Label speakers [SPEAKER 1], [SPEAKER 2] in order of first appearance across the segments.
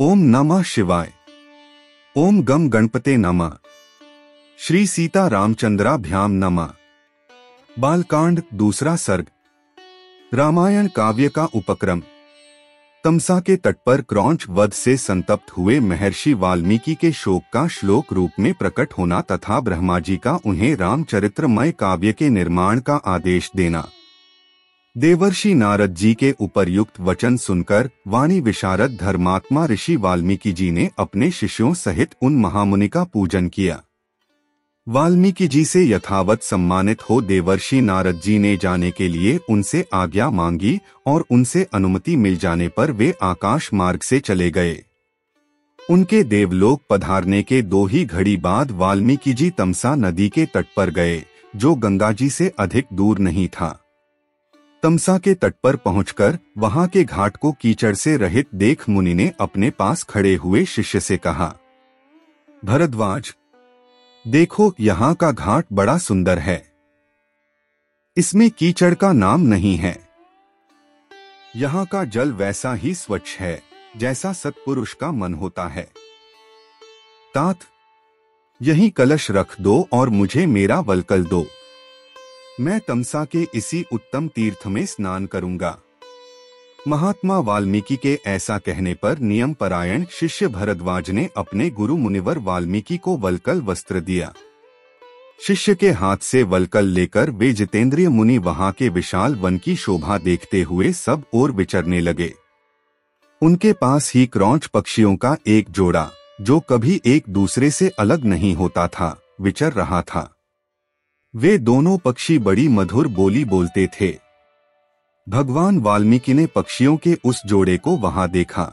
[SPEAKER 1] ओम नमः शिवाय। ओम गम गणपते नमः। श्री सीता रामचंद्राभ्याम नमः। बालकांड दूसरा सर्ग। रामायण काव्य का उपक्रम। तमसा के तट पर क्रौंच वध से संतप्त हुए महर्षि वाल्मीकि के शोक का श्लोक रूप में प्रकट होना तथा ब्रह्मा जी का उन्हें रामचरित्रमय काव्य के निर्माण का आदेश देना। देवर्षि नारद जी के उपर्युक्त वचन सुनकर वाणी विशारद धर्मात्मा ऋषि वाल्मीकि जी ने अपने शिष्यों सहित उन महामुनि का पूजन किया। वाल्मीकि जी से यथावत सम्मानित हो देवर्षि नारद जी ने जाने के लिए उनसे आज्ञा मांगी और उनसे अनुमति मिल जाने पर वे आकाश मार्ग से चले गए। उनके देवलोक पधारने के 2 ही घड़ी बाद वाल्मीकि जी तमसा नदी के तट पर गए, जो गंगा जी से अधिक दूर नहीं था। तमसा के तट पर पहुंचकर वहां के घाट को कीचड़ से रहित देख मुनि ने अपने पास खड़े हुए शिष्य से कहा, भरद्वाज, देखो यहाँ का घाट बड़ा सुंदर है। इसमें कीचड़ का नाम नहीं है। यहाँ का जल वैसा ही स्वच्छ है जैसा सत्पुरुष का मन होता है। तात, यही कलश रख दो और मुझे मेरा वल्कल दो। मैं तमसा के इसी उत्तम तीर्थ में स्नान करूंगा। महात्मा वाल्मीकि के ऐसा कहने पर नियम परायण शिष्य भरद्वाज ने अपने गुरु मुनिवर वाल्मीकि को वल्कल वस्त्र दिया। शिष्य के हाथ से वल्कल लेकर वे जितेंद्रिय मुनि वहां के विशाल वन की शोभा देखते हुए सब ओर विचरने लगे। उनके पास ही क्रौंच पक्षियों का एक जोड़ा, जो कभी एक दूसरे से अलग नहीं होता था, विचर रहा था। वे दोनों पक्षी बड़ी मधुर बोली बोलते थे। भगवान वाल्मीकि ने पक्षियों के उस जोड़े को वहां देखा।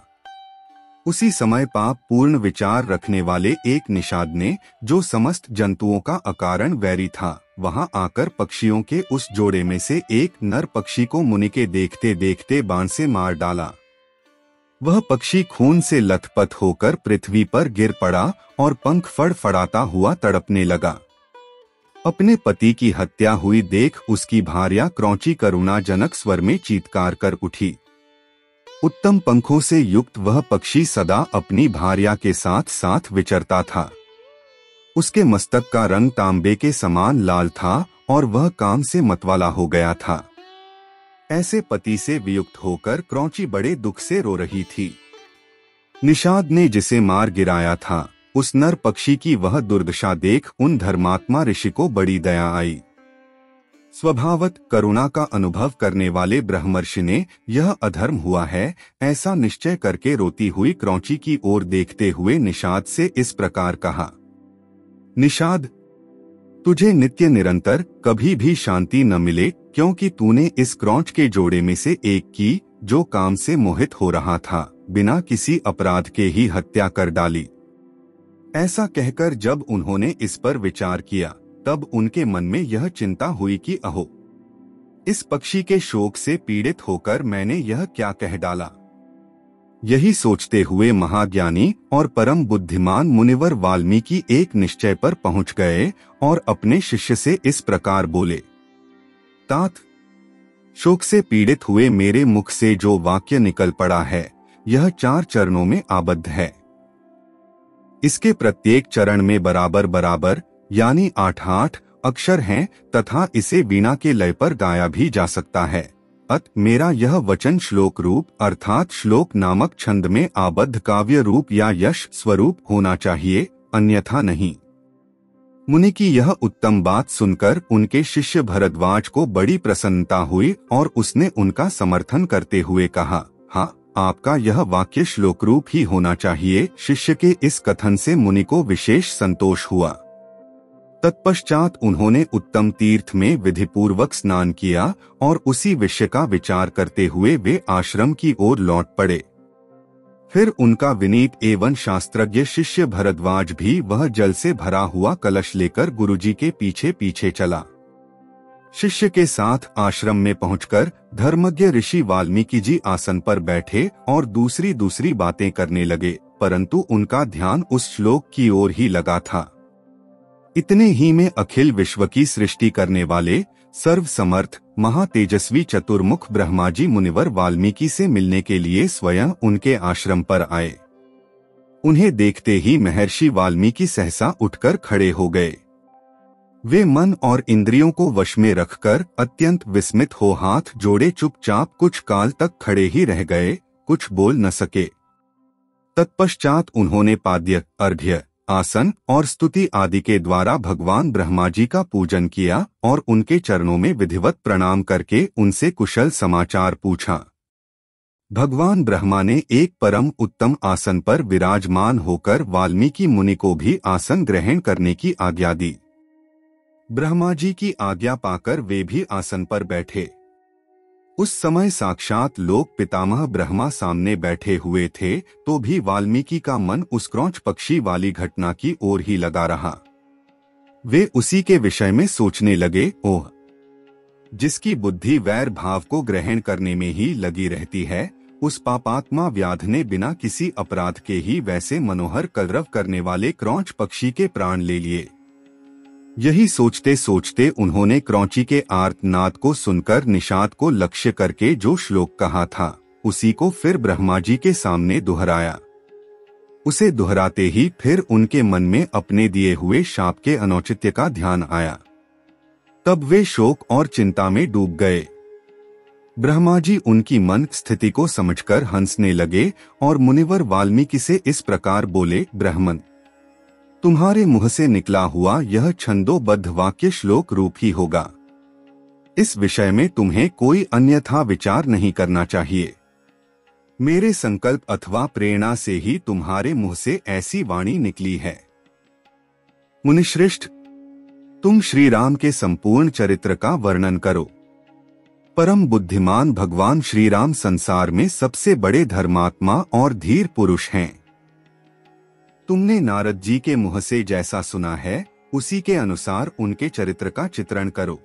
[SPEAKER 1] उसी समय पाप पूर्ण विचार रखने वाले एक निषाद ने, जो समस्त जंतुओं का अकारण वैरी था, वहां आकर पक्षियों के उस जोड़े में से एक नर पक्षी को मुनि के देखते देखते बाण से मार डाला। वह पक्षी खून से लथपथ होकर पृथ्वी पर गिर पड़ा और पंख फड़फड़ाता हुआ तड़पने लगा। अपने पति की हत्या हुई देख उसकी भार्या क्रौंची करुणाजनक स्वर में चीत्कार कर उठी। उत्तम पंखों से युक्त वह पक्षी सदा अपनी भार्या के साथ साथ विचरता था। उसके मस्तक का रंग तांबे के समान लाल था और वह काम से मतवाला हो गया था। ऐसे पति से वियुक्त होकर क्रौंची बड़े दुख से रो रही थी। निषाद ने जिसे मार गिराया था, उस नर पक्षी की वह दुर्दशा देख उन धर्मात्मा ऋषि को बड़ी दया आई। स्वभावत करुणा का अनुभव करने वाले ब्रह्मर्षि ने यह अधर्म हुआ है ऐसा निश्चय करके रोती हुई क्रौंची की ओर देखते हुए निषाद से इस प्रकार कहा, निषाद, तुझे नित्य निरंतर कभी भी शांति न मिले, क्योंकि तूने इस क्रौंच के जोड़े में से एक की, जो काम से मोहित हो रहा था, बिना किसी अपराध के ही हत्या कर डाली। ऐसा कहकर जब उन्होंने इस पर विचार किया, तब उनके मन में यह चिंता हुई कि अहो, इस पक्षी के शोक से पीड़ित होकर मैंने यह क्या कह डाला। यही सोचते हुए महाज्ञानी और परम बुद्धिमान मुनिवर वाल्मीकि एक निश्चय पर पहुंच गए और अपने शिष्य से इस प्रकार बोले, तात, शोक से पीड़ित हुए मेरे मुख से जो वाक्य निकल पड़ा है, यह 4 चरणों में आबद्ध है। इसके प्रत्येक चरण में बराबर बराबर यानी 8-8 अक्षर हैं तथा इसे वीणा के लय पर गाया भी जा सकता है। अत मेरा यह वचन श्लोक रूप अर्थात श्लोक नामक छंद में आबद्ध काव्य रूप या यश स्वरूप होना चाहिए, अन्यथा नहीं। मुनि की यह उत्तम बात सुनकर उनके शिष्य भरद्वाज को बड़ी प्रसन्नता हुई और उसने उनका समर्थन करते हुए कहा, हाँ, आपका यह वाक्य श्लोक रूप ही होना चाहिए। शिष्य के इस कथन से मुनि को विशेष संतोष हुआ। तत्पश्चात उन्होंने उत्तम तीर्थ में विधिपूर्वक स्नान किया और उसी विषय का विचार करते हुए वे आश्रम की ओर लौट पड़े। फिर उनका विनीत एवं शास्त्रज्ञ शिष्य भरद्वाज भी वह जल से भरा हुआ कलश लेकर गुरुजी के पीछे पीछे चला। शिष्य के साथ आश्रम में पहुंचकर धर्मज्ञ ऋषि वाल्मीकि जी आसन पर बैठे और दूसरी दूसरी बातें करने लगे, परंतु उनका ध्यान उस श्लोक की ओर ही लगा था। इतने ही में अखिल विश्व की सृष्टि करने वाले सर्व समर्थ महातेजस्वी चतुर्मुख ब्रह्मा जी मुनिवर वाल्मीकि से मिलने के लिए स्वयं उनके आश्रम पर आए। उन्हें देखते ही महर्षि वाल्मीकि सहसा उठकर खड़े हो गए। वे मन और इंद्रियों को वश में रखकर अत्यंत विस्मित हो हाथ जोड़े चुपचाप कुछ काल तक खड़े ही रह गए, कुछ बोल न सके। तत्पश्चात उन्होंने पाद्य, अर्घ्य, आसन और स्तुति आदि के द्वारा भगवान ब्रह्मा जी का पूजन किया और उनके चरणों में विधिवत प्रणाम करके उनसे कुशल समाचार पूछा। भगवान ब्रह्मा ने एक परम उत्तम आसन पर विराजमान होकर वाल्मीकि मुनि को भी आसन ग्रहण करने की आज्ञा दी। ब्रह्मा जी की आज्ञा पाकर वे भी आसन पर बैठे। उस समय साक्षात लोक पितामह ब्रह्मा सामने बैठे हुए थे, तो भी वाल्मीकि का मन उस क्रौंच पक्षी वाली घटना की ओर ही लगा रहा। वे उसी के विषय में सोचने लगे, ओह, जिसकी बुद्धि वैर भाव को ग्रहण करने में ही लगी रहती है, उस पापात्मा व्याध ने बिना किसी अपराध के ही वैसे मनोहर कलरव करने वाले क्रौंच पक्षी के प्राण ले लिए। यही सोचते सोचते उन्होंने क्रौंची के आर्तनाद को सुनकर निषाद को लक्ष्य करके जो श्लोक कहा था, उसी को फिर ब्रह्मा जी के सामने दोहराया। उसे दोहराते ही फिर उनके मन में अपने दिए हुए शाप के अनौचित्य का ध्यान आया। तब वे शोक और चिंता में डूब गए। ब्रह्मा जी उनकी मन स्थिति को समझकर हंसने लगे और मुनिवर वाल्मीकि से इस प्रकार बोले, ब्राह्मण, तुम्हारे मुंह से निकला हुआ यह छंदोबद्ध वाक्य श्लोक रूप ही होगा। इस विषय में तुम्हें कोई अन्यथा विचार नहीं करना चाहिए। मेरे संकल्प अथवा प्रेरणा से ही तुम्हारे मुंह से ऐसी वाणी निकली है। मुनिश्रेष्ठ, तुम श्री राम के संपूर्ण चरित्र का वर्णन करो। परम बुद्धिमान भगवान श्री राम संसार में सबसे बड़े धर्मात्मा और धीर पुरुष हैं। तुमने नारद जी के मुंह से जैसा सुना है, उसी के अनुसार उनके चरित्र का चित्रण करो।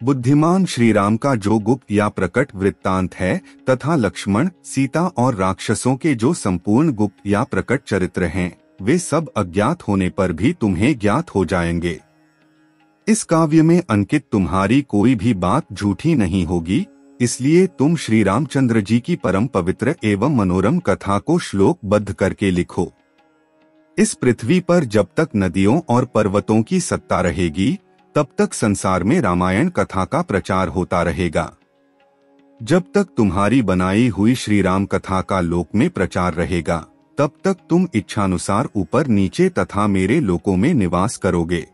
[SPEAKER 1] बुद्धिमान श्री राम का जो गुप्त या प्रकट वृत्तांत है तथा लक्ष्मण, सीता और राक्षसों के जो संपूर्ण गुप्त या प्रकट चरित्र हैं, वे सब अज्ञात होने पर भी तुम्हें ज्ञात हो जाएंगे। इस काव्य में अंकित तुम्हारी कोई भी बात झूठी नहीं होगी, इसलिए तुम श्री रामचंद्र जी की परम पवित्र एवं मनोरम कथा को श्लोकबद्ध करके लिखो। इस पृथ्वी पर जब तक नदियों और पर्वतों की सत्ता रहेगी, तब तक संसार में रामायण कथा का प्रचार होता रहेगा। जब तक तुम्हारी बनाई हुई श्री राम कथा का लोक में प्रचार रहेगा, तब तक तुम इच्छानुसार ऊपर नीचे तथा मेरे लोकों में निवास करोगे।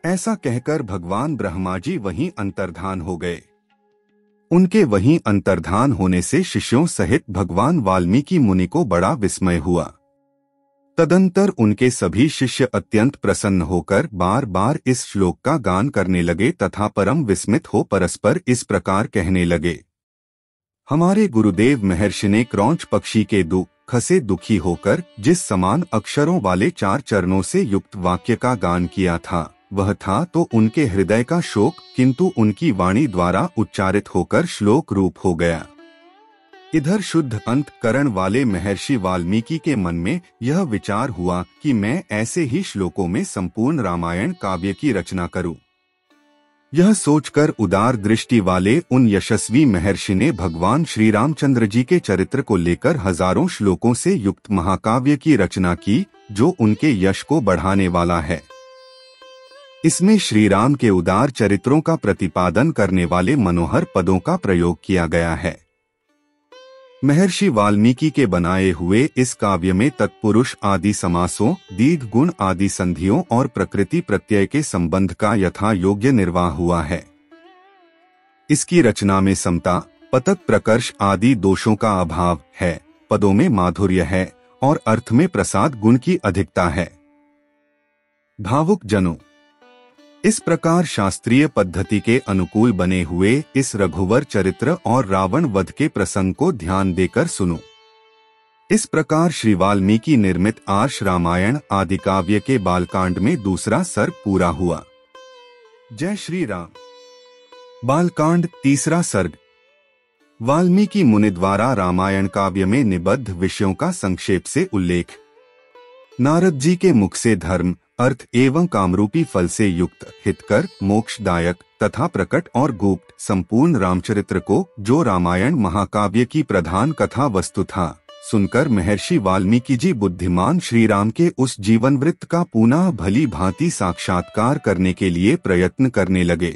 [SPEAKER 1] ऐसा कहकर भगवान ब्रह्मा जी वहीं अंतर्धान हो गए। उनके वहीं अंतर्धान होने से शिष्यों सहित भगवान वाल्मीकि मुनि को बड़ा विस्मय हुआ। तदंतर उनके सभी शिष्य अत्यंत प्रसन्न होकर बार बार इस श्लोक का गान करने लगे तथा परम विस्मित हो परस्पर इस प्रकार कहने लगे, हमारे गुरुदेव महर्षि ने क्रौंच पक्षी के दुख से दुखी होकर जिस समान अक्षरों वाले 4 चरणों से युक्त वाक्य का गान किया था, वह था तो उनके हृदय का शोक, किंतु उनकी वाणी द्वारा उच्चारित होकर श्लोक रूप हो गया। इधर शुद्ध अंतकरण वाले महर्षि वाल्मीकि के मन में यह विचार हुआ कि मैं ऐसे ही श्लोकों में संपूर्ण रामायण काव्य की रचना करूं। यह सोचकर उदार दृष्टि वाले उन यशस्वी महर्षि ने भगवान श्री रामचंद्र जी के चरित्र को लेकर हजारों श्लोकों से युक्त महाकाव्य की रचना की, जो उनके यश को बढ़ाने वाला है। इसमें श्री राम के उदार चरित्रों का प्रतिपादन करने वाले मनोहर पदों का प्रयोग किया गया है। महर्षि वाल्मीकि के बनाए हुए इस काव्य में तत्पुरुष आदि समासों, दीर्घ गुण आदि संधियों और प्रकृति प्रत्यय के संबंध का यथा योग्य निर्वाह हुआ है। इसकी रचना में समता, पतक प्रकर्ष आदि दोषों का अभाव है, पदों में माधुर्य है और अर्थ में प्रसाद गुण की अधिकता है। भावुक जनों, इस प्रकार शास्त्रीय पद्धति के अनुकूल बने हुए इस रघुवर चरित्र और रावण वध के प्रसंग को ध्यान देकर सुनो। इस प्रकार श्री वाल्मीकि निर्मित आर्ष रामायण आदि काव्य के बालकांड में दूसरा सर्ग पूरा हुआ। जय श्री राम। बालकांड तीसरा सर्ग। वाल्मीकि मुनि द्वारा रामायण काव्य में निबद्ध विषयों का संक्षेप से उल्लेख। नारद जी के मुख से धर्म, अर्थ एवं कामरूपी फल से युक्त हितकर, मोक्षदायक तथा प्रकट और गुप्त संपूर्ण रामचरित्र को, जो रामायण महाकाव्य की प्रधान कथा वस्तु था, सुनकर महर्षि वाल्मीकि जी बुद्धिमान श्रीराम के उस जीवन वृत्त का पुनः भली भांति साक्षात्कार करने के लिए प्रयत्न करने लगे।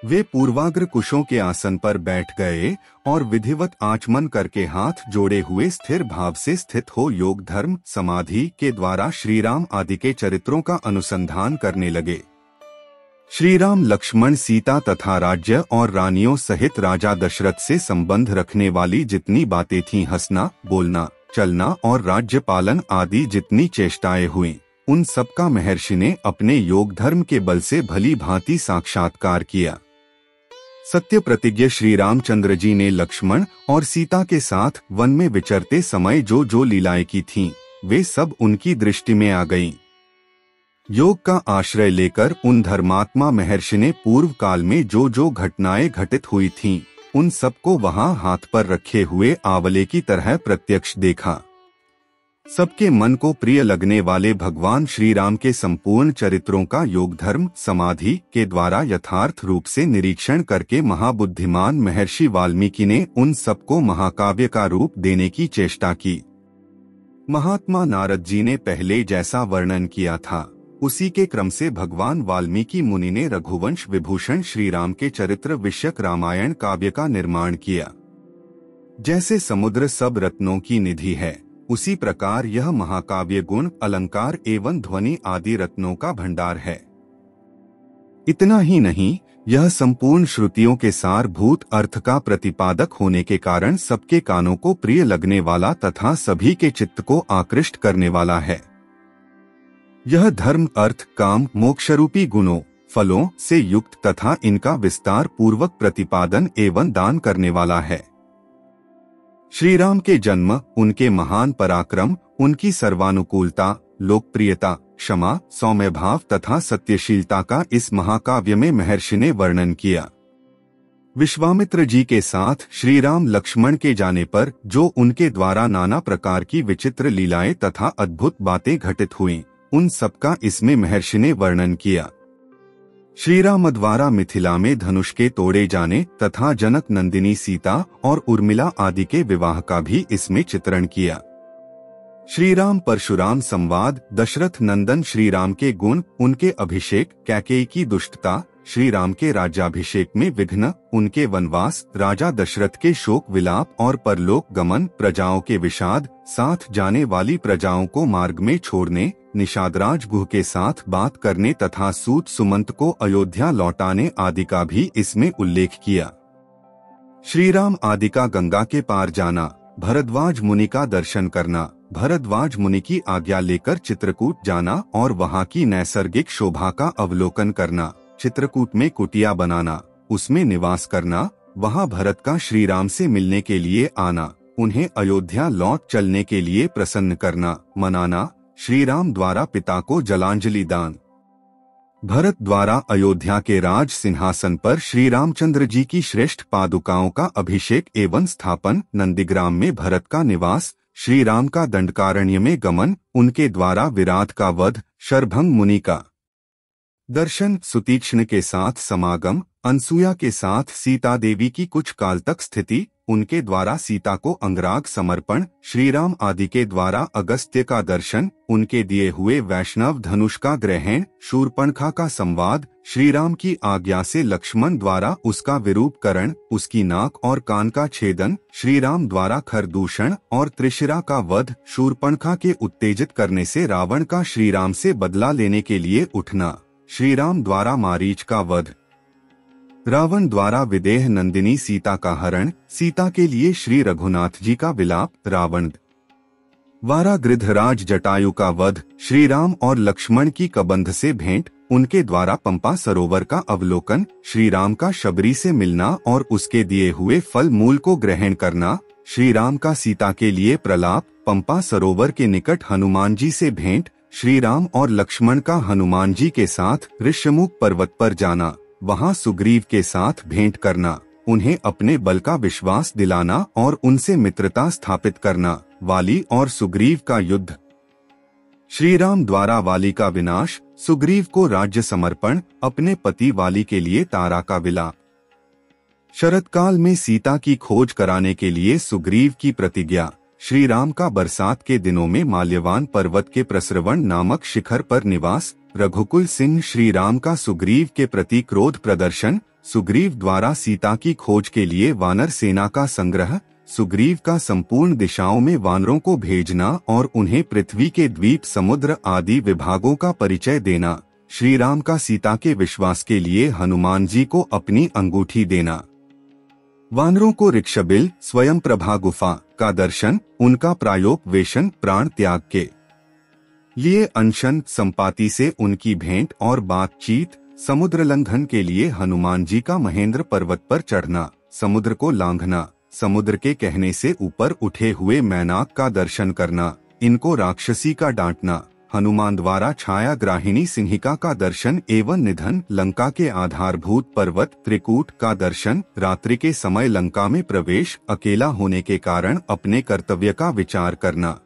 [SPEAKER 1] वे पूर्वाग्र कुशों के आसन पर बैठ गए और विधिवत आचमन करके हाथ जोड़े हुए स्थिर भाव से स्थित हो योग धर्म समाधि के द्वारा श्रीराम आदि के चरित्रों का अनुसंधान करने लगे। श्रीराम लक्ष्मण सीता तथा राज्य और रानियों सहित राजा दशरथ से संबंध रखने वाली जितनी बातें थीं, हंसना, बोलना, चलना और राज्य पालन आदि जितनी चेष्टाएं हुईं, उन सब का महर्षि ने अपने योग धर्म के बल से भली भांति साक्षात्कार किया। सत्य प्रतिज्ञ श्री रामचंद्र जी ने लक्ष्मण और सीता के साथ वन में विचरते समय जो जो लीलाएं की थीं, वे सब उनकी दृष्टि में आ गईं। योग का आश्रय लेकर उन धर्मात्मा महर्षि ने पूर्व काल में जो जो घटनाएं घटित हुई थीं, उन सबको वहां हाथ पर रखे हुए आंवले की तरह प्रत्यक्ष देखा। सबके मन को प्रिय लगने वाले भगवान श्री राम के संपूर्ण चरित्रों का योग धर्म समाधि के द्वारा यथार्थ रूप से निरीक्षण करके महाबुद्धिमान महर्षि वाल्मीकि ने उन सबको महाकाव्य का रूप देने की चेष्टा की। महात्मा नारद जी ने पहले जैसा वर्णन किया था, उसी के क्रम से भगवान वाल्मीकि मुनि ने रघुवंश विभूषण श्री राम के चरित्र विषयक रामायण काव्य का निर्माण किया। जैसे समुद्र सब रत्नों की निधि है, उसी प्रकार यह महाकाव्य गुण, अलंकार एवं ध्वनि आदि रत्नों का भंडार है। इतना ही नहीं, यह संपूर्ण श्रुतियों के सारभूत अर्थ का प्रतिपादक होने के कारण सबके कानों को प्रिय लगने वाला तथा सभी के चित्त को आकृष्ट करने वाला है। यह धर्म, अर्थ, काम, मोक्षरूपी गुणों, फलों से युक्त तथा इनका विस्तार पूर्वक प्रतिपादन एवं दान करने वाला है। श्री राम के जन्म, उनके महान पराक्रम, उनकी सर्वानुकूलता, लोकप्रियता, क्षमा, सौम्य भाव तथा सत्यशीलता का इस महाकाव्य में महर्षि ने वर्णन किया। विश्वामित्र जी के साथ श्री राम लक्ष्मण के जाने पर जो उनके द्वारा नाना प्रकार की विचित्र लीलाएं तथा अद्भुत बातें घटित हुईं, उन सबका इसमें महर्षि ने वर्णन किया। श्री राम द्वारा मिथिला में धनुष के तोड़े जाने तथा जनक नंदिनी सीता और उर्मिला आदि के विवाह का भी इसमें चित्रण किया। श्री राम परशुराम संवाद, दशरथ नंदन श्री राम के गुण, उनके अभिषेक, कैकेयी की दुष्टता, श्री राम के राज्याभिषेक में विघ्न, उनके वनवास, राजा दशरथ के शोक विलाप और परलोक गमन, प्रजाओं के विषाद, साथ जाने वाली प्रजाओं को मार्ग में छोड़ने, निषादराज गुह के साथ बात करने तथा सूत सुमंत को अयोध्या लौटाने आदि का भी इसमें उल्लेख किया। श्री राम आदि का गंगा के पार जाना, भरद्वाज मुनि का दर्शन करना, भरद्वाज मुनि की आज्ञा लेकर चित्रकूट जाना और वहां की नैसर्गिक शोभा का अवलोकन करना, चित्रकूट में कुटिया बनाना, उसमें निवास करना, वहां भरत का श्री राम से मिलने के लिए आना, उन्हें अयोध्या लौट चलने के लिए प्रसन्न करना, मनाना, श्री राम द्वारा पिता को जलांजलि दान, भरत द्वारा अयोध्या के राज सिंहासन पर श्री रामचंद्र जी की श्रेष्ठ पादुकाओं का अभिषेक एवं स्थापन, नंदीग्राम में भरत का निवास, श्री राम का दंडकारण्य में गमन, उनके द्वारा विराट का वध, शरभंग मुनि का दर्शन, सुतीक्ष्ण के साथ समागम, अनसुया के साथ सीता देवी की कुछ काल तक स्थिति, उनके द्वारा सीता को अंगराग समर्पण, श्री राम आदि के द्वारा अगस्त्य का दर्शन, उनके दिए हुए वैष्णव धनुष का ग्रहण, शूर्पणखा का संवाद, श्री राम की आज्ञा से लक्ष्मण द्वारा उसका विरूपकरण, उसकी नाक और कान का छेदन, श्री राम द्वारा खरदूषण और त्रिशिरा का वध, शूर्पणखा के उत्तेजित करने से रावण का श्री राम से बदला लेने के लिए उठना, श्री राम द्वारा मारीच का वध, रावण द्वारा विदेह नंदिनी सीता का हरण, सीता के लिए श्री रघुनाथ जी का विलाप, रावण द्वारा गृधराज जटायु का वध, श्री राम और लक्ष्मण की कबंध से भेंट, उनके द्वारा पंपा सरोवर का अवलोकन, श्री राम का शबरी से मिलना और उसके दिए हुए फल मूल को ग्रहण करना, श्री राम का सीता के लिए प्रलाप, पंपा सरोवर के निकट हनुमान जी से भेंट, श्री राम और लक्ष्मण का हनुमान जी के साथ ऋष्यमुख पर्वत पर जाना, वहां सुग्रीव के साथ भेंट करना, उन्हें अपने बल का विश्वास दिलाना और उनसे मित्रता स्थापित करना, वाली और सुग्रीव का युद्ध, श्री राम द्वारा वाली का विनाश, सुग्रीव को राज्य समर्पण, अपने पति वाली के लिए तारा का विलाप, शरतकाल में सीता की खोज कराने के लिए सुग्रीव की प्रतिज्ञा, श्री राम का बरसात के दिनों में माल्यवान पर्वत के प्रसरवण नामक शिखर पर निवास, रघुकुल सिंह श्री राम का सुग्रीव के प्रति क्रोध प्रदर्शन, सुग्रीव द्वारा सीता की खोज के लिए वानर सेना का संग्रह, सुग्रीव का संपूर्ण दिशाओं में वानरों को भेजना और उन्हें पृथ्वी के द्वीप, समुद्र आदि विभागों का परिचय देना, श्री राम का सीता के विश्वास के लिए हनुमान जी को अपनी अंगूठी देना, वानरों को ऋक्षबिल, स्वयं प्रभा गुफा का दर्शन, उनका प्रायोपवेशन, प्राण त्याग के लिए अनशन, संपाति से उनकी भेंट और बातचीत, समुद्र लंघन के लिए हनुमान जी का महेंद्र पर्वत पर चढ़ना, समुद्र को लांघना, समुद्र के कहने से ऊपर उठे हुए मैनाक का दर्शन करना, इनको राक्षसी का डांटना, हनुमान द्वारा छाया ग्राहिणी सिंहिका का दर्शन एवं निधन, लंका के आधारभूत पर्वत त्रिकूट का दर्शन, रात्रि के समय लंका में प्रवेश, अकेला होने के कारण अपने कर्तव्य का विचार करना,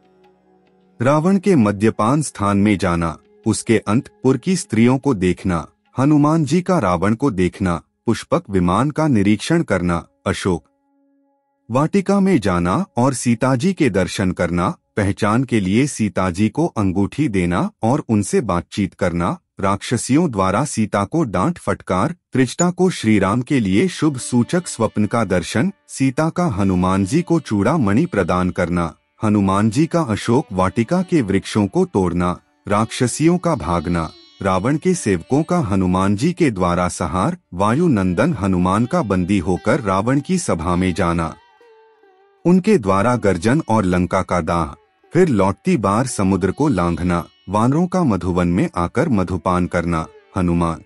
[SPEAKER 1] रावण के मद्यपान स्थान में जाना, उसके अंतपुर की स्त्रियों को देखना, हनुमान जी का रावण को देखना, पुष्पक विमान का निरीक्षण करना, अशोक वाटिका में जाना और सीता जी के दर्शन करना, पहचान के लिए सीता जी को अंगूठी देना और उनसे बातचीत करना, राक्षसियों द्वारा सीता को डांट फटकार, त्रिजटा को श्री राम के लिए शुभ सूचक स्वप्न का दर्शन, सीता का हनुमान जी को चूड़ा मणि प्रदान करना, हनुमान जी का अशोक वाटिका के वृक्षों को तोड़ना, राक्षसियों का भागना, रावण के सेवकों का हनुमान जी के द्वारा सहार, वायु नंदन हनुमान का बंदी होकर रावण की सभा में जाना, उनके द्वारा गर्जन और लंका का दाह, फिर लौटती बार समुद्र को लांघना, वानरों का मधुवन में आकर मधुपान करना, हनुमान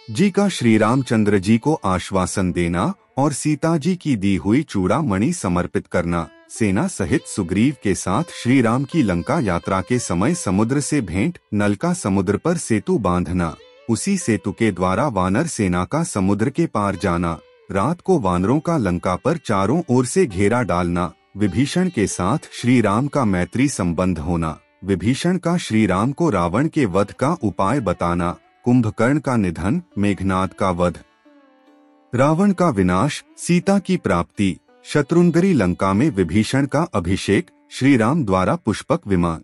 [SPEAKER 1] जी का श्री रामचंद्र जी को आश्वासन देना और सीता जी की दी हुई चूड़ा मणि समर्पित करना, सेना सहित सुग्रीव के साथ श्री राम की लंका यात्रा के समय समुद्र से भेंट, नल का समुद्र पर सेतु बांधना, उसी सेतु के द्वारा वानर सेना का समुद्र के पार जाना, रात को वानरों का लंका पर चारों ओर से घेरा डालना, विभीषण के साथ श्री राम का मैत्री संबंध होना, विभीषण का श्री राम को रावण के वध का उपाय बताना, कुंभकर्ण का निधन, मेघनाद का वध, रावण का विनाश, सीता की प्राप्ति, शत्रुंधरी लंका में विभीषण का अभिषेक, श्री राम द्वारा पुष्पक विमान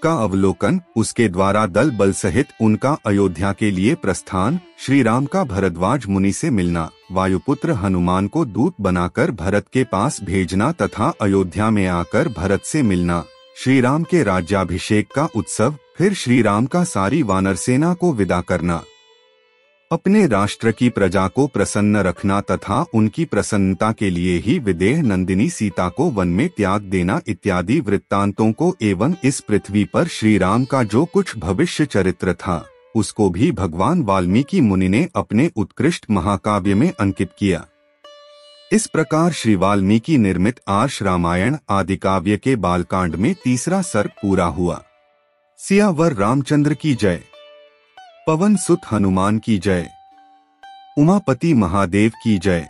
[SPEAKER 1] का अवलोकन, उसके द्वारा दल बल सहित उनका अयोध्या के लिए प्रस्थान, श्री राम का भरद्वाज मुनि से मिलना, वायुपुत्र हनुमान को दूत बनाकर भरत के पास भेजना तथा अयोध्या में आकर भरत से मिलना, श्री राम के राज्याभिषेक का उत्सव, फिर श्री राम का सारी वानर सेना को विदा करना, अपने राष्ट्र की प्रजा को प्रसन्न रखना तथा उनकी प्रसन्नता के लिए ही विदेह नंदिनी सीता को वन में त्याग देना इत्यादि वृत्तांतों को एवं इस पृथ्वी पर श्री राम का जो कुछ भविष्य चरित्र था उसको भी भगवान वाल्मीकि मुनि ने अपने उत्कृष्ट महाकाव्य में अंकित किया। इस प्रकार श्री वाल्मीकि निर्मित आर्ष रामायण आदि काव्य के बालकांड में तीसरा सर्ग पूरा हुआ। सियावर रामचंद्र की जय। पवन सुत हनुमान की जय। उमापति महादेव की जय।